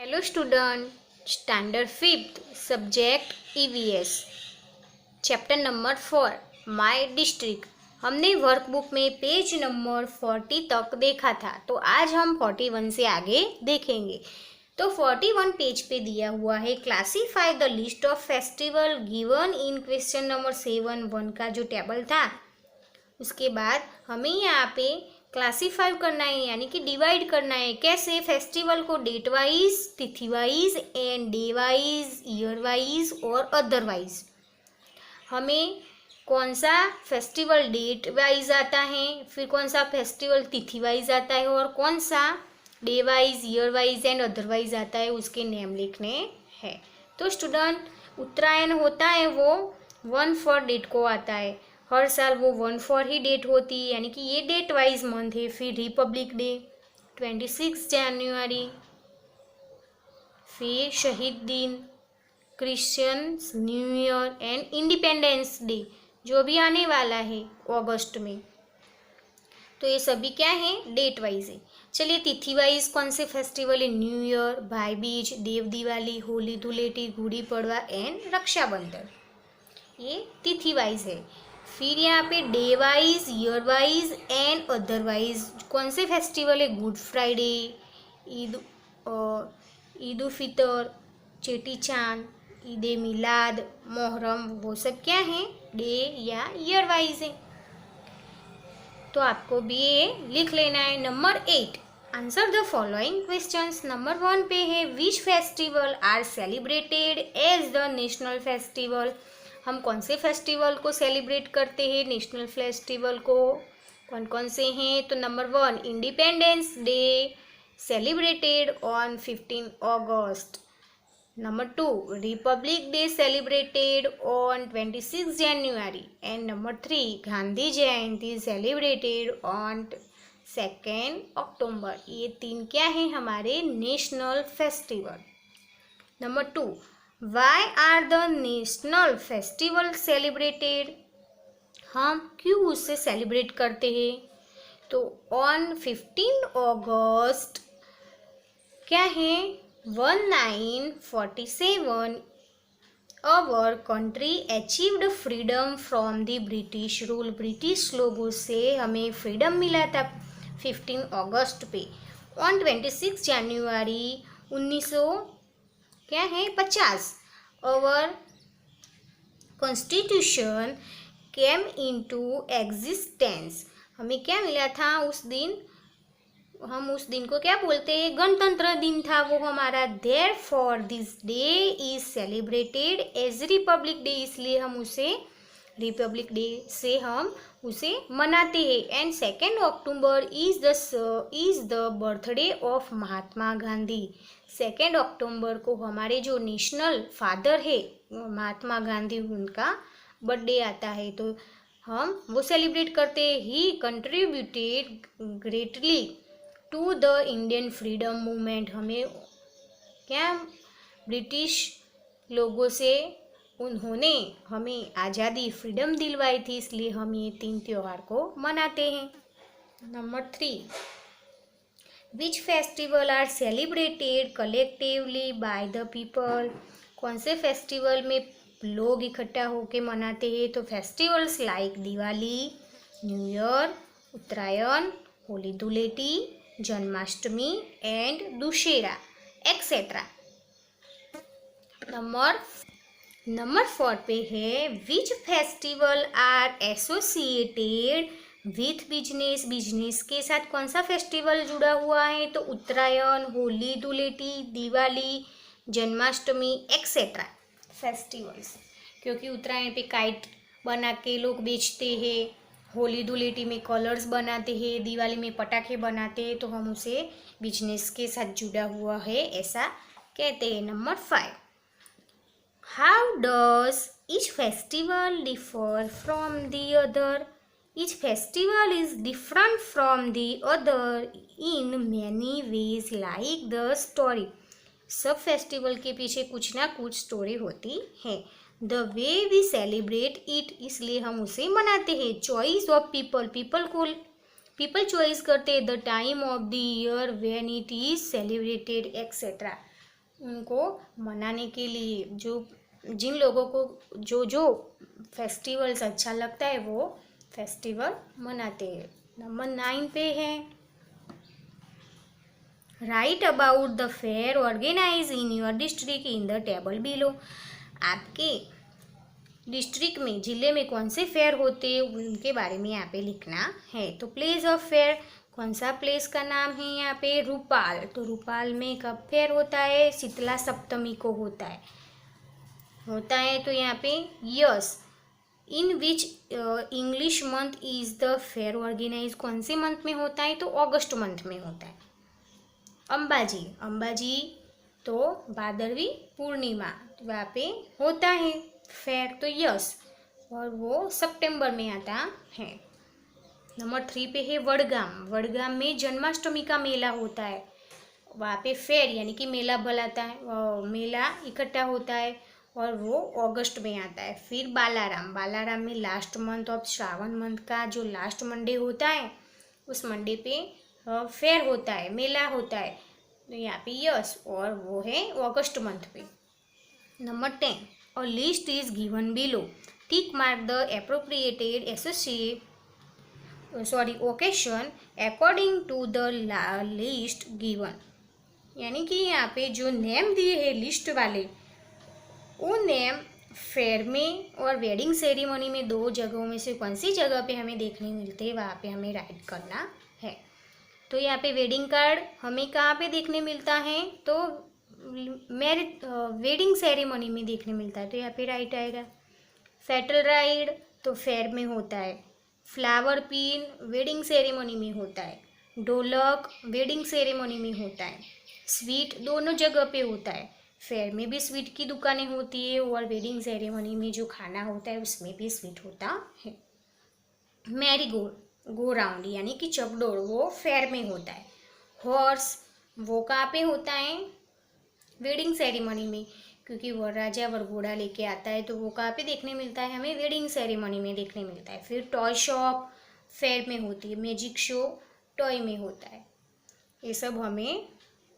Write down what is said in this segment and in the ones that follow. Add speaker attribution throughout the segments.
Speaker 1: Hello student, standard fifth subject EVS chapter number 4 my district. हमने workbook में page number 40 तक देखा था, तो आज हम 41 से आगे देखेंगे। तो 41 पेज पे दिया हुआ है classify the list of festival given in question number 7(1) का जो टेबल था, उसके बाद हमें यहाँ पे क्लासीफाई करना है, यानी कि डिवाइड करना है। कैसे? फेस्टिवल को डेट वाइज, तिथि wise and day wise, year wise और अदरवाइज। हमें कौन सा फेस्टिवल डेट वाइज आता है, फिर कौन सा फेस्टिवल तिथि वाइज आता है और कौन सा day wise, year wise and otherwise आता है, उसके नेम लिखने हैं। तो स्टूडेंट, उत्तरायण होता है वो 1/4 डेट को आता है। हर साल वो 1/4 ही डेट होती है, यानी कि ये डेट वाइज मंथ है। फिर रिपब्लिक डे 26 जनवरी, फिर शहीद दिन, Christians new year and independence day जो भी आने वाला है अगस्त में। तो ये सभी क्या है? डेट वाइज है। चलिए तिथि वाइज कौन से फेस्टिवल है? न्यू ईयर, भाई बीज, देव दिवाली, होली धुलेटी, गुड़ी पड़वा एंड रक्षाबंधन। ये तिथि वाइज है। फिर यहाँ पे day wise, year wise and otherwise कौन से फेस्टिवल है? गुड फ्राइडे, ईद उल फितर, चेटी चांद, ईद ए मिलाद, मोहर्रम, वो सब क्या है? डे या ईयर वाइज है। तो आपको भी ये लिख लेना है। Number 8, answer the following questions. Number 1 पे है which festival are celebrated as the national festival. हम कौन से फेस्टिवल को सेलिब्रेट करते हैं? नेशनल फेस्टिवल को कौन कौन से हैं? तो number 1 independence day celebrated on 15 August. Number 2, Republic Day celebrated on 26 January. And number 3, Gandhi Jayanti celebrated on 2nd October. ये तीन क्या है? हमारे national festival. Number 2, Why are the national festival celebrated? हम क्यों उससे सेलिब्रेट करते हैं? तो on 15 अगस्त क्या है? 1947 our country achieved freedom from the British rule. British लोगों से हमें फ्रीडम मिला था 15 अगस्त पे। On 26 January 1950 our constitution came into existence. हमें क्या मिला था उस दिन? हम उस दिन को क्या बोलते हैं? गणतंत्र दिन था वो हमारा। Therefore this day is celebrated as Republic Day, इसलिए हम उसे रिपब्लिक डे से हम उसे मनाते हैं। And 2nd October is the birthday of Mahatma Gandhi. 2nd अक्टूबर को हमारे जो नेशनल फादर है महात्मा गांधी, उनका बर्थडे आता है, तो हम वो सेलिब्रेट करते हैं। He contributed greatly to the Indian freedom movement. हमें क्या? ब्रिटिश लोगों से उन्होंने हमें आज़ादी, फ्रीडम दिलवाई थी, इसलिए हम ये तीन त्योहार को मनाते हैं। Number 3, which festival are celebrated collectively by the people. कौन से फेस्टिवल में लोग इकट्ठा होकर मनाते हैं? तो festivals like Diwali, new year, Uttarayan, Holi Dhuleti, Janmashtami and Dussehra etcetera. Number 4 पे है which festival are associated with business. Business के साथ कौन सा फेस्टिवल जुड़ा हुआ है? तो उत्तरायण, होली धुलेटी, दिवाली, जन्माष्टमी एक्सेट्रा फेस्टिवल्स। क्योंकि उत्तरायण पे काइट बना के लोग बेचते हैं, होली धुलेटी में कलर्स बनाते हैं, दिवाली में पटाखे बनाते हैं, तो हम उसे बिजनेस के साथ जुड़ा हुआ है ऐसा कहते हैं। Number 5, how does each festival differ from the other. Each festival is different from the other in many ways like the story. सब फेस्टिवल के पीछे कुछ ना कुछ स्टोरी होती है। The way we celebrate it, इसलिए हम उसे मनाते हैं। चॉइस ऑफ पीपल चॉइस करते हैं। The time of the year when it is celebrated etcetera. उनको मनाने के लिए, जो जिन लोगों को जो जो फेस्टिवल्स अच्छा लगता है वो फेस्टिवल मनाते हैं। नंबर 9 पे है, write about the fair organise in your district in the table below. आपके डिस्ट्रिक्ट में, जिले में कौन से फेयर होते हैं उनके बारे में यहाँ पे लिखना है। तो प्लेस ऑफ फेयर, कौन सा प्लेस का नाम है यहाँ पे? रूपाल। तो रूपाल में कब फेयर होता है? शीतला सप्तमी को होता है तो यहाँ पे yes. In which English month is the fair organise, कौन से मंथ में होता है? तो अगस्त मंथ में होता है। अंबाजी तो भादरवी पूर्णिमा, तो वहाँ पे होता है फेयर, तो यस, और वो सितंबर में आता है। नंबर 3 पे है वडगाम में जन्माष्टमी का मेला होता है, वहाँ पे फेयर यानी कि मेला भलाता है, मेला इकट्ठा होता है और वो अगस्त में आता है। फिर बालाराम में last month of Shravan month का जो लास्ट मंडे होता है उस मंडे पे फेयर होता है, मेला होता है, तो यहाँ पे यस, और वो है अगस्त मंथ पे। Number 10, a list is given below, tick mark the appropriated occasion according to the list given. यानी कि यहाँ पे जो नेम दिए हैं लिस्ट वाले, वो नेम फेयर में और वेडिंग सेरेमनी में, दो जगहों में से कौन सी जगह पे हमें देखने मिलते हैं वहाँ पे हमें राइट करना है। तो यहाँ पे वेडिंग कार्ड हमें कहाँ पे देखने मिलता है? तो मैरिज वेडिंग सेरेमनी में देखने मिलता है, तो यहाँ पे राइट आएगा। फेटल राइड तो फेयर में होता है। फ्लावर पिन वेडिंग सेरेमनी में होता है। ढोलक वेडिंग सेरेमनी में होता है। स्वीट दोनों जगह पे होता है, फेयर में भी स्वीट की दुकानें होती है और वेडिंग सेरेमनी में जो खाना होता है उसमें भी स्वीट होता है। मैरीगोल्ड गो राउंड यानी कि चकडोर, वो फेयर में होता है। हॉर्स वो कहाँ पे होता है? वेडिंग सेरेमनी में, क्योंकि वो राजा वरघोड़ा लेके आता है, तो वो कहाँ पे देखने मिलता है? हमें वेडिंग सेरेमनी में देखने मिलता है। फिर टॉय शॉप फेयर में होती है। मैजिक शो टॉय में होता है। ये सब हमें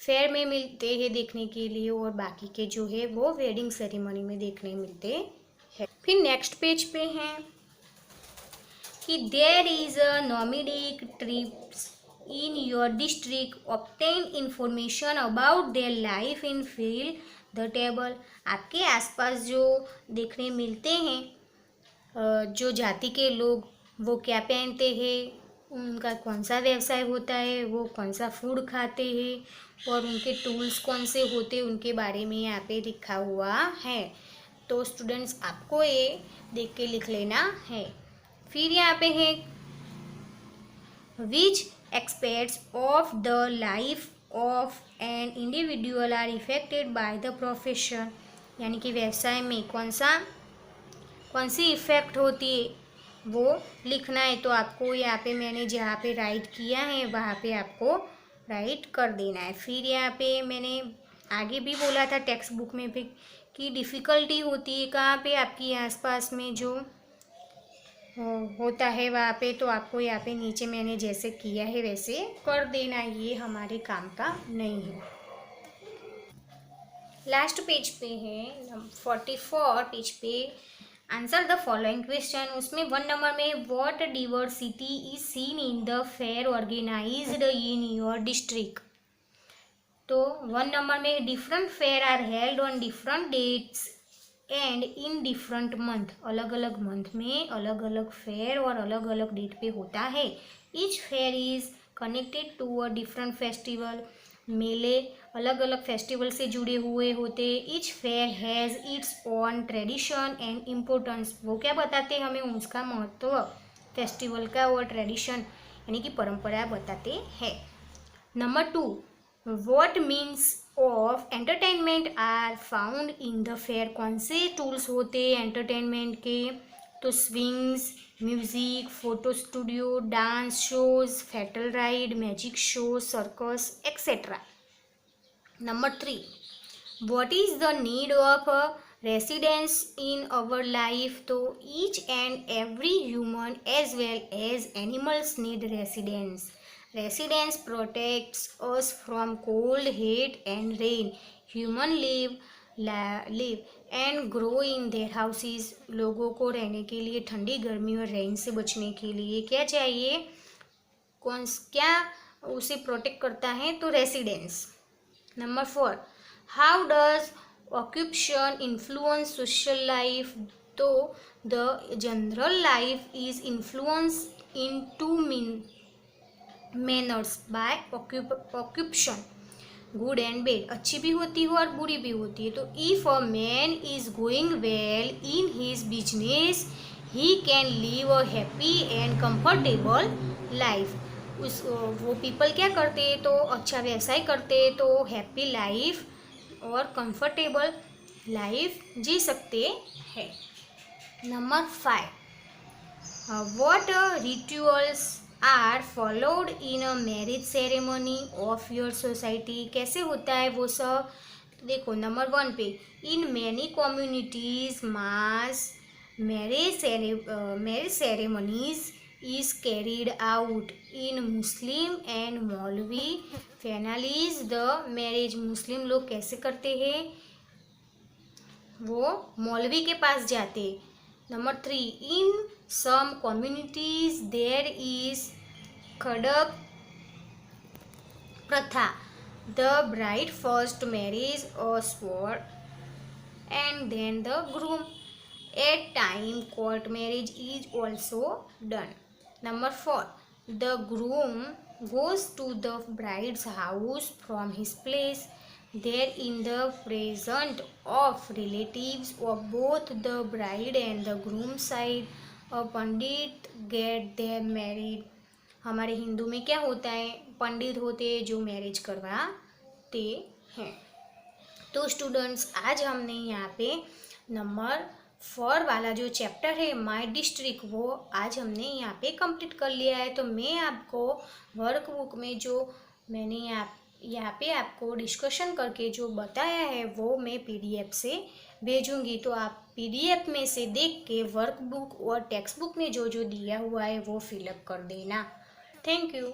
Speaker 1: फेयर में मिलते हैं देखने के लिए, और बाकी के जो है वो वेडिंग सेरेमनी में देखने मिलते हैं। फिर नेक्स्ट पेज पे हैं कि there is a nomadic tribes in your district, obtain information about their life in fill the table. आपके आसपास जो देखने मिलते हैं जो जाति के लोग, वो क्या पहनते हैं, उनका कौन सा व्यवसाय होता है, वो कौन सा फूड खाते हैं और उनके टूल्स कौन से होते हैं, उनके बारे में यहाँ पे लिखा हुआ है। तो स्टूडेंट्स आपको ये देख के लिख लेना है। फिर यहाँ पे है which aspects of the life of an individual are affected by the profession, यानी कि व्यवसाय में कौन सी इफेक्ट होती है वो लिखना है। तो आपको यहाँ पे मैंने जहाँ पे राइट किया है वहाँ पे आपको राइट कर देना है। फिर यहाँ पे मैंने आगे भी बोला था टेक्स्ट बुक में भी कि डिफ़िकल्टी होती है कहाँ पे? आपकी आसपास में जो होता है वहाँ पे, तो आपको यहाँ पे नीचे मैंने जैसे किया है वैसे कर देना, ये हमारे काम का नहीं है। लास्ट पेज पे है 44 पेज पे, आंसर द फॉलोइंग क्वेश्चन। उसमें 1 नंबर में what diversity is seen in the fair organised in your district. तो 1 नंबर में different fair are held on different dates and in different month, अलग अलग month में अलग अलग फेयर और अलग अलग डेट पे होता है। Each fair is connected to a different festival, मेले अलग अलग फेस्टिवल से जुड़े हुए होते हैं। Each fair has its own tradition and importance, वो क्या बताते हैं हमें? उसका महत्व, फेस्टिवल का और ट्रेडिशन यानी कि परंपरा बताते हैं। Number 2, what means of entertainment are found in the fair, कौन से टूल्स होते हैं एंटरटेनमेंट के? तो swings, music, photo studio, dance shows, fatal ride, magic show, circus etcetera. Number 3, what is the need of a residence in our life? तो each and every human as well as animals need residence. Residence protects us from cold, heat and rain. Human live and grow in their houses, लोगों को रहने के लिए ठंडी गर्मी और rain से बचने के लिए क्या चाहिए, क्या उसे प्रोटेक्ट करता है, तो residence. Number 4, how does occupation influence social life, तो the general life is influence into manners by occupation, good and bad, अच्छी भी होती है और बुरी भी होती है। तो if a man is going well in his business he can live a happy and comfortable life, उस वो पीपल क्या करते हैं, तो अच्छा व्यवसाय करते हैं तो हैप्पी लाइफ और कंफर्टेबल लाइफ जी सकते हैं। Number 5, what rituals are followed in a marriage ceremony of your society, कैसे होता है वो सब, देखो नंबर 1 पे, in many communities mass marriage ceremonies is carried out in Muslim and Maulvi finalize the marriage, Muslim लोग कैसे करते हैं, वो मौलवी के पास जाते। Number 3, in some communities there is खड़क प्रथा, the bride first marriage a sword and then the groom, at time court marriage is also done. Number 4, the groom goes to the bride's house from his place. There, in the presence of relatives of both the bride and the groom side, a pandit get them married. हमारे हिंदू में क्या होता है, पंडित होते हैं जो marriage करवाते हैं। तो स्टूडेंट्स, आज हमने यहाँ पे नंबर 4 वाला जो चैप्टर है माय डिस्ट्रिक्ट, वो आज हमने यहाँ पे कंप्लीट कर लिया है। तो मैं आपको वर्कबुक में जो मैंने यहाँ पे आपको डिस्कशन करके जो बताया है वो मैं PDF से भेजूँगी, तो आप PDF में से देख के वर्कबुक और टेक्स्ट बुक में जो जो दिया हुआ है वो फिलअप कर देना। Thank you.